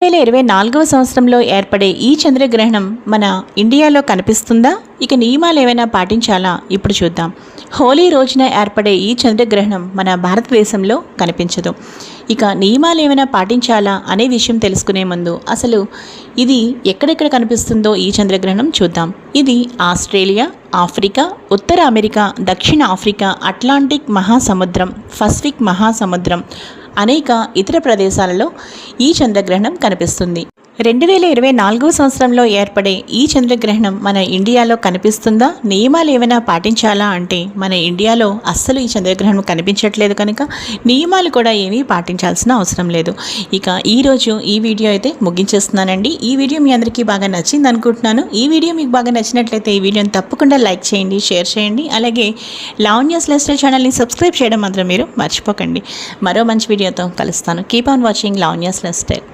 2024వ సంవత్సరంలో ఏర్పడే ఈ చంద్రగ్రహణం మన ఇండియాలో కనిపిస్తుందా? ఇక నియమాలు ఏమైనా పాటించాలా? ఇప్పుడు చూద్దాం. హోలీ రోజున ఏర్పడే ఈ చంద్రగ్రహణం మన భారతదేశంలో కనిపించదు. ఇక నియమాలు ఏమైనా పాటించాలా అనే విషయం తెలుసుకునే ముందు అసలు ఇది ఎక్కడెక్కడ కనిపిస్తుందో ఈ చంద్రగ్రహణం చూద్దాం. ఇది ఆస్ట్రేలియా, ఆఫ్రికా, ఉత్తర అమెరికా, దక్షిణ ఆఫ్రికా, అట్లాంటిక్ మహాసముద్రం, పసిఫిక్ మహాసముద్రం, అనేక ఇతర ప్రదేశాలలో ఈ చంద్రగ్రహణం కనిపిస్తుంది. 2024వ సంవత్సరంలో ఏర్పడే ఈ చంద్రగ్రహణం మన ఇండియాలో కనిపిస్తుందా? నియమాలు ఏమైనా పాటించాలా అంటే మన ఇండియాలో అస్సలు ఈ చంద్రగ్రహణం కనిపించట్లేదు కనుక నియమాలు కూడా ఏమీ పాటించాల్సిన అవసరం లేదు. ఇక ఈరోజు ఈ వీడియో అయితే ముగించేస్తున్నానండి. ఈ వీడియో మీ అందరికీ బాగా నచ్చింది అనుకుంటున్నాను. ఈ వీడియో మీకు బాగా నచ్చినట్లయితే ఈ వీడియోని తప్పకుండా లైక్ చేయండి, షేర్ చేయండి. అలాగే లావణ్యాస్ లైఫ్ స్టైల్ ఛానల్ని సబ్స్క్రైబ్ చేయడం మాత్రం మీరు మర్చిపోకండి. మరో మంచి వీడియోతో కలుస్తాను. Keep on watching Lavanya's life style.